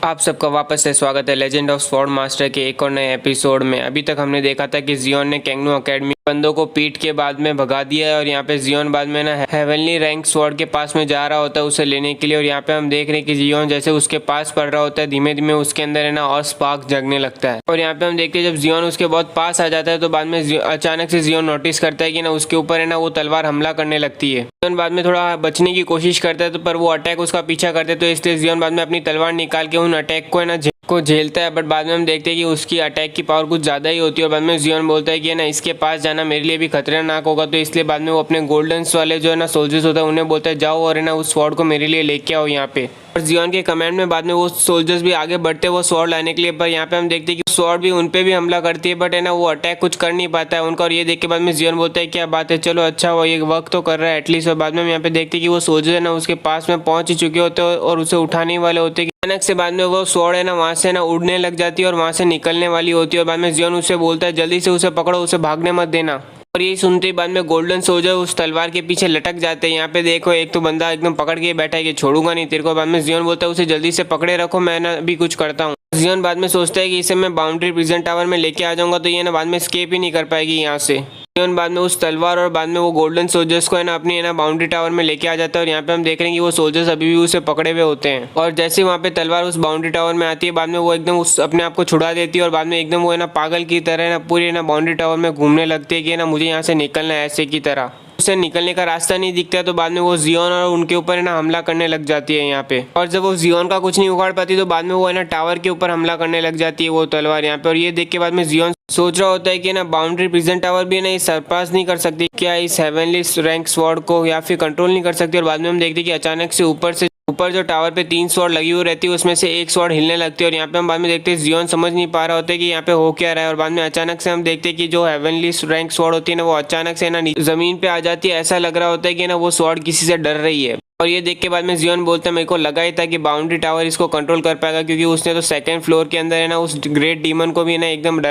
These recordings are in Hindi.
आप सबका वापस से स्वागत है लेजेंड ऑफ स्वॉर्ड मास्टर के एक और नए एपिसोड में। अभी तक हमने देखा था कि जियोन ने कैंगनू एकेडमी बंदों को पीट के बाद में भगा दिया है और यहाँ पे जियोन बाद में ना हेवनली रैंक स्वॉर्ड के पास में जा रहा होता है उसे लेने के लिए। और यहाँ पे हम देख रहे हैं कि जियोन जैसे उसके पास पड़ रहा होता है धीमे धीमे उसके अंदर है ना और स्पार्क जगने लगता है। और यहाँ पे हम देखते हैं जब जियोन उसके बहुत पास आ जाता है तो बाद में अचानक से जियोन नोटिस करता है कि ना उसके ऊपर है ना वो तलवार हमला करने लगती है। जियोन बाद में थोड़ा बचने की कोशिश करता है तो पर वो अटैक उसका पीछा करते तो इसलिए जियोन बाद में अपनी तलवार निकाल के उन अटैक को है ना झेलता है। बट बाद में हम देखते हैं कि उसकी अटैक की पावर कुछ ज़्यादा ही होती है और बाद में जियोन बोलता है कि ना इसके पास जाना मेरे लिए भी खतरनाक होगा। तो इसलिए बाद में वो अपने गोल्डन्स वाले जो है ना सोल्जर्स होता है उन्हें बोलता है जाओ और है ना उस स्वॉर्ड को मेरे लिए लेके आओ यहाँ पे। और जियोन के कमांड में बाद में वो सोल्जर्स भी आगे बढ़ते हैं वो स्वॉर्ड लाने के लिए। पर यहाँ पे हम देखते हैं कि स्वॉर्ड भी उन पे भी हमला करती है बट है ना वो अटैक कुछ कर नहीं पाता है उनका। और ये देख के बाद में जियोन बोलता है क्या बात है, चलो अच्छा हुआ ये वर्क तो कर रहा है एटलीस्ट। और बाद में हम यहाँ पे देखते हैं कि वो सोल्जर है ना उसके पास में पहुंच ही चुके होते हैं और उसे उठाने वाले होते हैं। अचानक से बाद में वो स्वॉर्ड है ना वहाँ से ना उड़ने लग जाती है और वहाँ से निकलने वाली होती है। और बाद में जियोन उसे बोलता है जल्दी से उसे पकड़ो, उसे भागने मत देना। और ये सुनते ही बाद में गोल्डन सोल्जर उस तलवार के पीछे लटक जाते हैं। यहाँ पे देखो एक तो बंदा एकदम पकड़ के बैठा है कि छोड़ूंगा नहीं तेरे को। बाद में जियोन बोलता है उसे जल्दी से पकड़े रखो, मैं ना अभी कुछ करता हूँ। जियोन बाद में सोचता है कि इसे मैं बाउंड्री प्रिजन टावर में लेके आ जाऊंगा तो ये ना बाद में स्केप ही नहीं कर पाएगी यहाँ से। जियोन बाद में उस तलवार और बाद में वो गोल्डन सोल्जर्स को है ना अपनी है ना बाउंड्री टावर में लेके आ जाता है। और यहाँ पे हम देख रहे हैं कि वो सोल्जर्स अभी भी उसे पकड़े हुए होते हैं। और जैसे वहाँ पे तलवार उस बाउंड्री टावर में आती है बाद में वो एकदम उस अपने आप को छुड़ा देती है और बाद में एकदम वो है ना पागल की तरह ना पूरी ना बाउंड्री टावर में घूमने लगती है कि ना मुझे यहाँ से निकलना है ऐसे की तरह। उसे निकलने का रास्ता नहीं दिखता तो बाद में वो जियोन और उनके ऊपर है ना हमला करने लग जाती है यहाँ पे। और जब वो जियोन का कुछ नहीं उखाड़ पाती तो बाद में वो है ना टावर के ऊपर हमला करने लग जाती है वो तलवार यहाँ पे। और ये देख के बाद में जियोन सोच रहा होता है कि ना बाउंड्री प्रिजन टावर भी ना सरपास नहीं कर सकती क्या इस हेवनली रैंक स्वॉर्ड को, या फिर कंट्रोल नहीं कर सकती। और बाद में हम देखते हैं कि अचानक से ऊपर जो टावर पे 3 स्वॉर्ड लगी हुई रहती है उसमें से एक स्वॉर्ड हिलने लगती है। और यहाँ पे हम बाद में देखते हैं जियोन समझ नहीं पा रहा होता है कि यहाँ पे हो क्या रहा है। और बाद में अचानक से हम देखते हैं कि जो हेवनली रैंक स्वॉर्ड होती है ना वो अचानक से ना जमीन पे आ जाती है। ऐसा लग रहा होता है कि ना वो स्वॉर्ड किसी से डर रही है। और ये देख के बाद में जियोन बोलता है मेरे को लगा ही था कि बाउंड्री टावर इसको कंट्रोल कर पाएगा क्योंकि उसने तो सेकंड फ्लोर के अंदर है ना उस ग्रेट डीमन को भी ना एकदम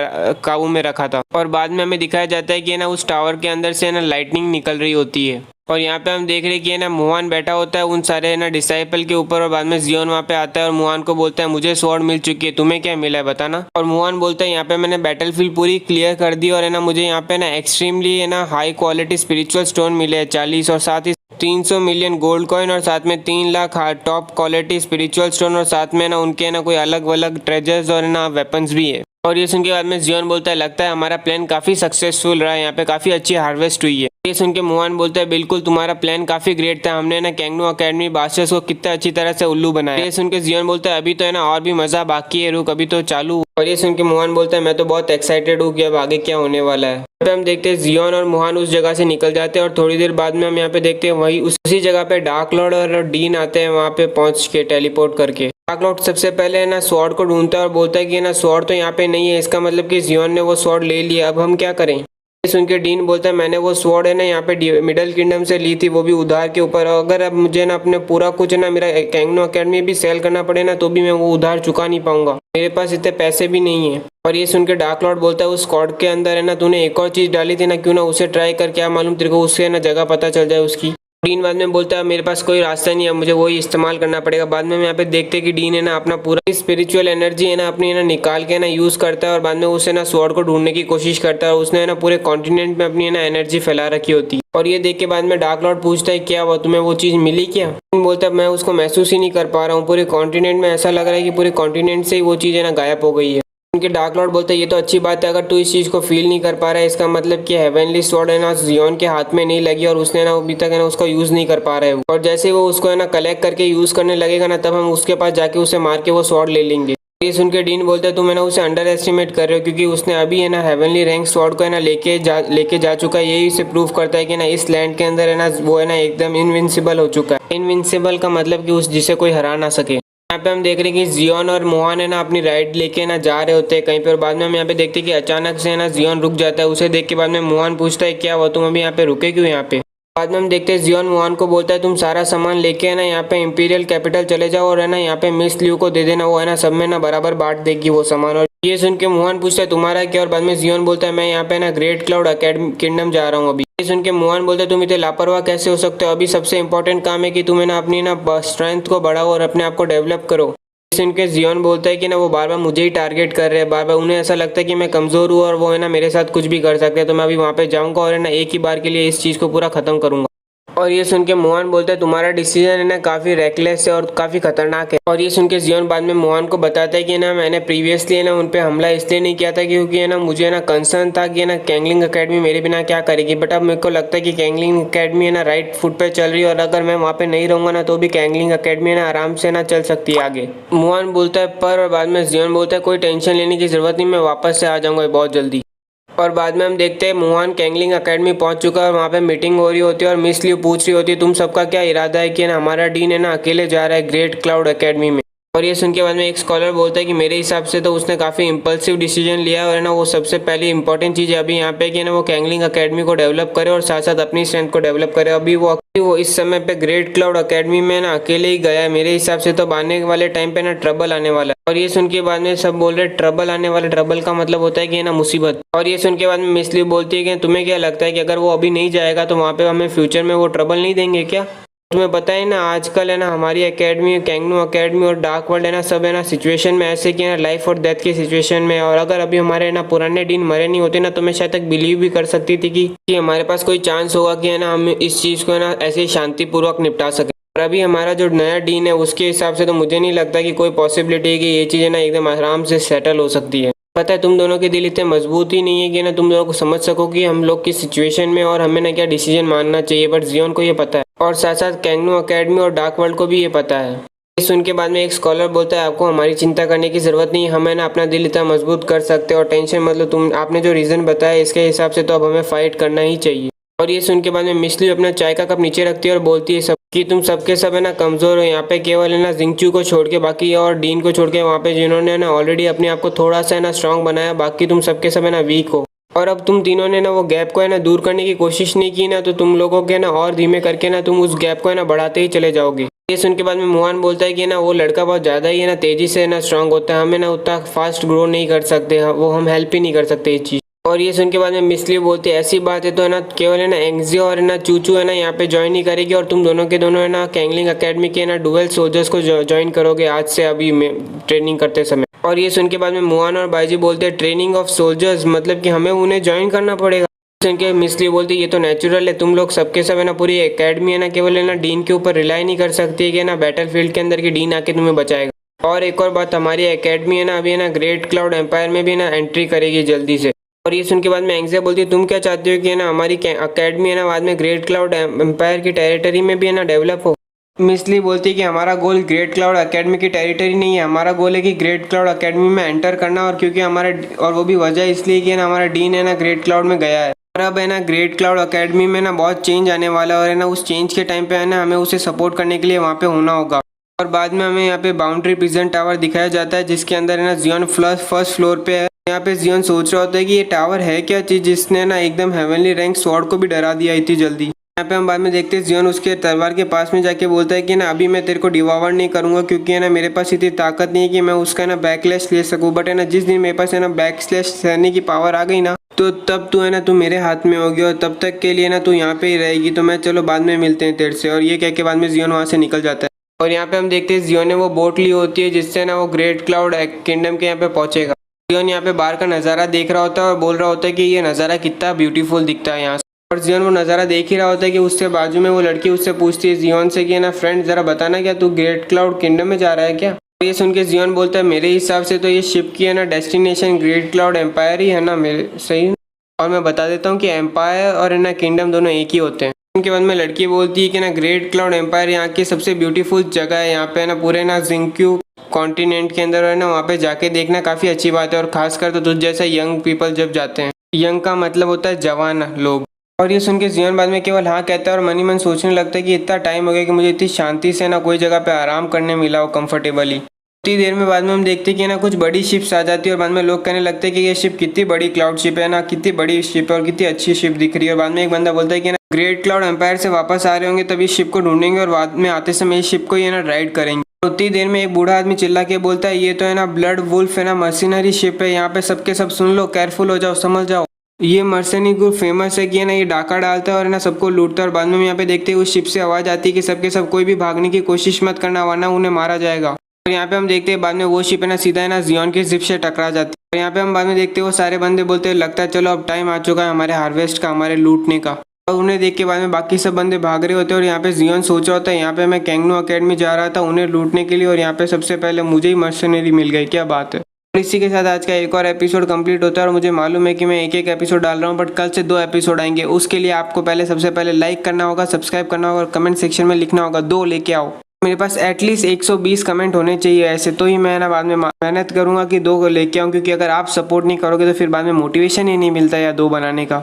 काबू में रखा था। और बाद में हमें दिखाया जाता है कि ना उस टावर के अंदर से ना लाइटनिंग निकल रही होती है। और यहाँ पे हम देख रहे हैं कि ना मुहान बैठा होता है उन सारे ना डिसाइपल के ऊपर। और बाद में जियोन वहाँ पे आता है और मुहान को बोलता है मुझे स्वॉर्ड मिल चुकी है, तुम्हें क्या मिला है बताना। और मुहान बोलता है यहाँ पे मैंने बैटलफील्ड पूरी क्लियर कर दी और है ना मुझे यहाँ पे ना एक्सट्रीमली है ना हाई क्वालिटी स्पिरिचुअल स्टोन मिले हैं 40 और साथ ही 300 मिलियन गोल्ड कॉइन और साथ में 3 lakh top quality spiritual stone और साथ में ना उनके ना कोई अलग अलग ट्रेजर्स और ना वेपन्स भी है। और ये सुन के बाद में जियोन बोलता है लगता है हमारा प्लान काफी सक्सेसफुल रहा है, यहाँ पे काफी अच्छी हार्वेस्ट हुई है। ये सुन के मुहान बोलता है बिल्कुल तुम्हारा प्लान काफी ग्रेट था, हमने ना कैंगनू एकेडमी बास्टर्स को कितना अच्छी तरह से उल्लू बनाया। ये सुन के जियोन बोलता है अभी तो है ना और भी मजा बाकी है, रुक अभी तो चालू। और ये सुन के मुहान बोलता है मैं तो बहुत एक्साइटेड हूँ कि अब आगे क्या होने वाला है। यहाँ पे हम देखते हैं जियोन और मुहान उस जगह से निकल जाते हैं और थोड़ी देर बाद में हम यहाँ पे देखते हैं वही उसी जगह पे डार्क लॉर्ड और डीन आते हैं वहाँ पे पहुंच के टेलीपोर्ट करके। डार्क लॉर्ड सबसे पहले है ना स्वॉर्ड को ढूंढता है और बोलता है कि ना स्वॉर्ड तो यहाँ पे नहीं है, इसका मतलब कि जियोन ने वो स्वॉर्ड ले लिया, अब हम क्या करें। सुन के डीन बोलता है मैंने वो स्वॉर्ड है ना यहाँ पे मिडल किंगडम से ली थी, वो भी उधार के ऊपर। अगर अब मुझे ना अपने पूरा कुछ ना मेरा कैंगनू एकेडमी भी सेल करना पड़े ना तो भी मैं वो उधार चुका नहीं पाऊंगा, मेरे पास इतने पैसे भी नहीं है। और ये सुन के डार्क लॉर्ड बोलता है उस स्क्वाड के अंदर है ना तूने एक और चीज डाली थी ना, क्यों ना उसे ट्राई कर, क्या मालूम तेरे को उससे ना जगह पता चल जाए उसकी। डीन बाद में बोलता है मेरे पास कोई रास्ता नहीं है, मुझे वही इस्तेमाल करना पड़ेगा। बाद में हम यहाँ पे देखते हैं कि डीन है ना अपना पूरा स्पिरिचुअल एनर्जी है ना अपनी है ना निकाल के ना यूज करता है और बाद में उसे ना स्वॉर्ड को ढूंढने की कोशिश करता है। और उसने ना पूरे कॉन्टिनेंट में अपनी है ना एनर्जी फैला रखी होती है। और ये देख के बाद में डार्क लॉर्ड पूछता है क्या हुआ, तुम्हें वो चीज मिली क्या। बोलता है मैं उसको महसूस ही नहीं कर पा रहा हूँ, पूरे कॉन्टिनेंट में ऐसा लग रहा है कि पूरे कॉन्टिनेंट से ही वो चीज है ना गायब हो गई है। उनके डार्क लॉर्ड बोलते हैं ये तो अच्छी बात है, अगर तू इस चीज को फील नहीं कर पा रहा है इसका मतलब कि हेवनली स्वॉर्ड है ना जियोन के हाथ में नहीं लगी और उसने ना अभी तक है ना उसको यूज नहीं कर पा रहा है। और जैसे वो उसको है ना कलेक्ट करके यूज करने लगेगा ना तब हम उसके पास जाके उसे मार के वो स्वॉर्ड ले लेंगे। ये सुन के डीन बोलता है तुम है ना उसे अंडर एस्टिमेट कर रहे हो क्योंकि उसने अभी है ना हेवनली रैंक स्वॉर्ड को है ना लेके जा चुका है। यही से प्रूव करता है कि ना इस लैंड के अंदर है ना वो है ना एकदम इनविंसिबल हो चुका है। इनविंसिबल का मतलब कि उस जिसे कोई हरा ना सके। यहाँ पे हम देख रहे हैं कि जियोन और मुहान है ना अपनी राइड लेके ना जा रहे होते हैं कहीं पे। और बाद में हम यहाँ पे देखते हैं कि अचानक से ना जियोन रुक जाता है, उसे देख के बाद में मुहान पूछता है क्या हुआ, तुम अभी यहाँ पे रुके क्यों यहाँ पे। बाद में हम देखते हैं जियोन मुहान को बोलता है तुम सारा सामान लेके है ना यहाँ पे इंपीरियल कैपिटल चले जाओ और है ना यहाँ पे मिस लियू को दे देना, वो है ना सब में ना बराबर बांट देगी वो सामान। और ये सुन के मुहान पूछता है तुम्हारा क्या। और बाद में जियोन बोलता है मैं यहाँ पे ना ग्रेट क्लाउड एकेडमी किंगडम जा रहा हूँ अभी। ये सुन के मुहान बोलता है तुम इतने लापरवाह कैसे हो सकते हो, अभी सबसे इंपॉर्टेंट काम है कि तुम्हें ना अपनी ना स्ट्रेंथ को बढ़ाओ और अपने आप को डेवलप करो। सुन के जियोन बोलता है कि ना वो बार बार मुझे ही टारगेट कर रहे हैं, बार बार उन्हें ऐसा लगता है कि मैं कमज़ोर हूँ और वो है ना मेरे साथ कुछ भी कर सकते हैं, तो मैं अभी वहाँ पे जाऊँगा और है ना एक ही बार के लिए इस चीज़ को पूरा ख़त्म करूँगा। और ये सुन के मोहन बोलता है तुम्हारा डिसीजन है ना काफ़ी रेकलेस है और काफ़ी खतरनाक है। और ये सुन के जियोन बाद में मोहन को बताता है कि ना मैंने प्रीवियसली ना उन पे हमला इसलिए नहीं किया था क्योंकि है ना मुझे ना कंसर्न था कि ना कैंगलिंग अकेडमी मेरे बिना क्या करेगी, बट अब मेरे को लगता है कि कैंगलिंग अकेडमी है ना राइट फुट पे चल रही है और अगर मैं वहाँ पे नहीं रहूँगा ना तो भी कैंगलिंग अकेडमी है ना आराम से ना चल सकती है आगे। मोहन बोलता है पर, और बाद में जियोन बोलता है कोई टेंशन लेने की जरूरत नहीं, मैं वापस से आ जाऊँगा बहुत जल्दी। और बाद में हम देखते हैं मोहन कैंगलिंग अकेडमी पहुंच चुका है और वहाँ पे मीटिंग हो रही होती है और मिस लियू पूछ रही होती है तुम सबका क्या इरादा है कि ना हमारा डीन है ना अकेले जा रहा है ग्रेट क्लाउड एकेडमी में। और ये सुन के बाद में एक स्कॉलर बोलता है कि मेरे हिसाब से तो उसने काफ़ी इम्पल्सिव डिसीजन लिया है और है ना वो सबसे पहली इंपॉर्टेंट चीज़ है अभी यहाँ पे कि ना वो कैंगलिंग अकेडमी को डेवलप करे और साथ साथ अपनी स्ट्रेंथ को डेवलप करे। अभी वो इस समय पे ग्रेट क्लाउड अकेडमी में ना अकेले ही गया है, मेरे हिसाब से तो आने वाले टाइम पे ना ट्रबल आने वाला है। और ये सुन के बाद में सब बोल रहे ट्रबल आने वाला, ट्रबल का मतलब होता है कि ना मुसीबत। और ये सुन के बाद में मिस ली बोलती है कि तुम्हें क्या लगता है कि अगर वो अभी नहीं जाएगा तो वहाँ पे हमें फ्यूचर में वो ट्रबल नहीं देंगे क्या? तुम्हें पता है ना आजकल है ना हमारी एकेडमी कैंगनू अकेडमी और डार्क वर्ल्ड है ना सब है ना सिचुएशन में ऐसे कि ना लाइफ और डेथ की सिचुएशन में, और अगर अभी हमारे ना पुराने डीन मरे नहीं होते ना तो मैं शायद तक बिलीव भी कर सकती थी कि हमारे पास कोई चांस होगा कि है ना हम इस चीज़ को है ना ऐसे ही शांतिपूर्वक निपटा सकें। और अभी हमारा जो नया डीन है उसके हिसाब से तो मुझे नहीं लगता कि कोई पॉसिबिलिटी है कि ये चीज़ें ना एकदम आराम से सेटल हो सकती है। पता है तुम दोनों के दिल इतने मजबूत ही नहीं है कि ना तुम दोनों को समझ सको कि हम लोग किस सिचुएशन में और हमें ना क्या डिसीजन मानना चाहिए, बट जियोन को ये पता है और साथ साथ कैंगनू अकेडमी और डार्क वर्ल्ड को भी ये पता है। ये सुन के बाद में एक स्कॉलर बोलता है आपको हमारी चिंता करने की जरूरत नहीं, हमें ना अपना दिल इतना मजबूत कर सकते हैं और टेंशन मतलब तुम आपने जो रीज़न बताया इसके हिसाब से तो अब हमें फाइट करना ही चाहिए। और ये सुन के बाद में मिसली अपना चाय का कप नीचे रखती है और बोलती है सब कि तुम सबके सब है ना कमज़ोर हो, यहाँ पे केवल है ना जिंगचू को छोड़ के बाकी और डीन को छोड़ के वहाँ पे जिन्होंने ना ऑलरेडी अपने आप को थोड़ा सा है ना स्ट्रांग बनाया, बाकी तुम सबके सब है ना वीक हो। और अब तुम तीनों ने ना वो गैप को है ना दूर करने की कोशिश नहीं की ना तो तुम लोगों के ना और धीमे करके ना तुम उस गैप को है ना बढ़ाते ही चले जाओगे। ये सुन के बाद में मोहन बोलता है कि ना वो लड़का बहुत ज़्यादा ही है ना तेज़ी से ना स्ट्रांग होता है, हमें ना उतना फास्ट ग्रो नहीं कर सकते, वो हम हेल्प ही नहीं कर सकते इस चीज़। और ये सुन के बाद में मिसली बोलती है ऐसी बात है तो है ना केवल है ना एंग्जियो और है ना चूचू है ना यहाँ पे ज्वाइन नहीं करेगी और तुम दोनों के दोनों है ना कैंगलिंग अकेडमी के ना डुअल सोल्जर्स को ज्वाइन करोगे आज से अभी में ट्रेनिंग करते समय। और ये सुन के बाद में मोहन और बाईजी बोलते हैं ट्रेनिंग ऑफ सोल्जर्स मतलब कि हमें उन्हें ज्वाइन करना पड़ेगा। सुन के मिसली बोलती है ये तो नेचुरल है, तुम लोग सबके सब है ना पूरी एकेडमी है ना केवल है ना डीन के ऊपर रिलाई नहीं कर सकती कि ना बैटल फील्ड के अंदर की डीन आके तुम्हें बचाएगा। और एक और बात हमारी एकेडमी है ना अभी है ना ग्रेट क्लाउड एम्पायर में भी ना एंट्री करेगी जल्दी से। और ये सुन के बाद में एंग्जिया बोलती है तुम क्या चाहते हो कि ना हमारी अकेडमी है ना बाद में ग्रेट क्लाउड एम्पायर की टेरिटरी में भी है ना डेवलप हो। मिसली बोलती है कि हमारा गोल ग्रेट क्लाउड एकेडमी की टेरिटरी नहीं है, हमारा गोल है कि ग्रेट क्लाउड एकेडमी में एंटर करना, और क्योंकि हमारा और वो भी वजह इसलिए कि ना हमारा डीन है ना ग्रेट क्लाउड में गया है और अब है ना ग्रेट क्लाउड एकेडमी में ना बहुत चेंज आने वाला है और है ना उस चेंज के टाइम पे है ना हमें उसे सपोर्ट करने के लिए वहाँ पे होना होगा। और बाद में हमें यहाँ पे बाउंड्री प्रिजन टावर दिखाया जाता है जिसके अंदर है ना जियोन फर्स्ट फ्लोर पे है। यहाँ पे जियोन सोच रहा होता है कि ये टावर है क्या चीज़ जिसने ना एकदम हेवनली रैंक स्वॉर्ड को भी डरा दिया इतनी जल्दी। यहाँ पे हम बाद में देखते हैं जियोन उसके तलवार के पास में जाके बोलता है कि ना अभी मैं तेरे को डिवावर नहीं करूँगा क्योंकि है ना मेरे पास इतनी ताकत नहीं है कि मैं उसका ना बैकलैश ले सकूँ, बट है ना जिस दिन मेरे पास है ना बैकस्लैश सहने की पावर आ गई ना तो तब तू है ना तू मेरे हाथ में होगी और तब तक के लिए ना तू यहाँ पे ही रहेगी, तो मैं चलो बाद में मिलते हैं तेरे से। और ये कह के बाद में जियोन वहाँ से निकल जाता है। और यहाँ पे हम देखते हैं जियोन ने वो बोट ली होती है जिससे ना वो ग्रेट क्लाउड किंगडम के यहाँ पे पहुंचेगा। जियोन यहाँ पे बाहर का नज़ारा देख रहा होता है और बोल रहा होता है कि ये नज़ारा कितना ब्यूटीफुल दिखता है यहाँ से। और जियोन वो नज़ारा देख ही रहा होता है कि उससे बाजू में वो लड़की उससे पूछती है जियोन से कि ना फ्रेंड ज़रा बताना क्या तू ग्रेट क्लाउड किंगडम में जा रहा है क्या? ये सुन के जियोन बोलता है मेरे हिसाब से तो ये शिप की है ना डेस्टिनेशन ग्रेट क्लाउड एम्पायर ही है ना, मेरे सही। और मैं बता देता हूँ कि एम्पायर और है ना किंगडम दोनों एक ही होते हैं। उनके बाद में लड़की बोलती है कि ना ग्रेट क्लाउड एम्पायर यहाँ की सबसे ब्यूटीफुल जगह है, यहाँ पे है ना पूरे ना जिंक्यू कॉन्टिनेंट के अंदर है ना वहाँ पे जाके देखना काफ़ी अच्छी बात है, और खासकर तो तुझ जैसा यंग पीपल जब जाते हैं। यंग का मतलब होता है जवान लोग। और ये सुन के जियोन बाद में केवल हाँ कहता है और मन ही मन सोचने लगता है कि इतना टाइम हो गया कि मुझे इतनी शांति से ना कोई जगह पे आराम करने मिला हो कंफर्टेबली। इतनी देर में बाद में हम देखते हैं कि ना कुछ बड़ी शिप्स आ जाती है और बाद में लोग कहने लगते हैं कि ये शिप कितनी बड़ी क्लाउड शिप है ना, कितनी बड़ी शिप है और कितनी अच्छी शिप दिख रही है। और बाद में एक बंदा बोलता है कि ना ग्रेट क्लाउड एम्पायर से वापस आ रहे होंगे तभी शिप को ढूंढेंगे और बाद में आते समय इस शिप को ये ना राइड करेंगे। उतनी देर में एक बूढ़ा आदमी चिल्ला के बोलता है ये तो है ना ब्लड वुल्फ है ना मर्सिनरी शिप है, यहाँ पे सबके सब सुन लो, केयरफुल हो जाओ, समझ जाओ। ये मर्सनी ग्रुप फेमस है कि ना ये डाका डालता है और ना सबको लूटता है। और बाद में यहाँ पे देखते हैं उस शिप से आवाज़ आती है कि सबके सब कोई भी भागने की कोशिश मत करना वरना उन्हें मारा जाएगा। और यहाँ पे हम देखते हैं बाद में वो शिप है ना सीधा है ना जियोन के शिप से टकरा जाती है। और यहाँ पे हम बाद में देखते हैं वो सारे बंदे बोलते हैं लगता है चलो अब टाइम आ चुका है हमारे हार्वेस्ट का, हमारे लूटने का। और उन्हें देख के बाद में बाकी सब बंदे भाग रहे होते हैं और यहाँ पे जियोन सोच रहा होता है यहाँ पे मैं कैंगनो अकेडमी जा रहा था उन्हें लूटने के लिए और यहाँ पे सबसे पहले मुझे ही मर्सनरी मिल गई, क्या बात है। और इसी के साथ आज का एक और एपिसोड कंप्लीट होता है और मुझे मालूम है कि मैं एक एक एपिसोड डाल रहा हूँ बट कल से 2 एपिसोड आएंगे। उसके लिए आपको सबसे पहले लाइक करना होगा, सब्सक्राइब करना होगा और कमेंट सेक्शन में लिखना होगा 2 लेके आओ। मेरे पास एटलीस्ट 120 कमेंट होने चाहिए ऐसे, तो ही मैं ना बाद में मेहनत करूंगा कि 2 लेके आऊँ, क्योंकि अगर आप सपोर्ट नहीं करोगे तो फिर बाद में मोटिवेशन ही नहीं मिलता या 2 बनाने का।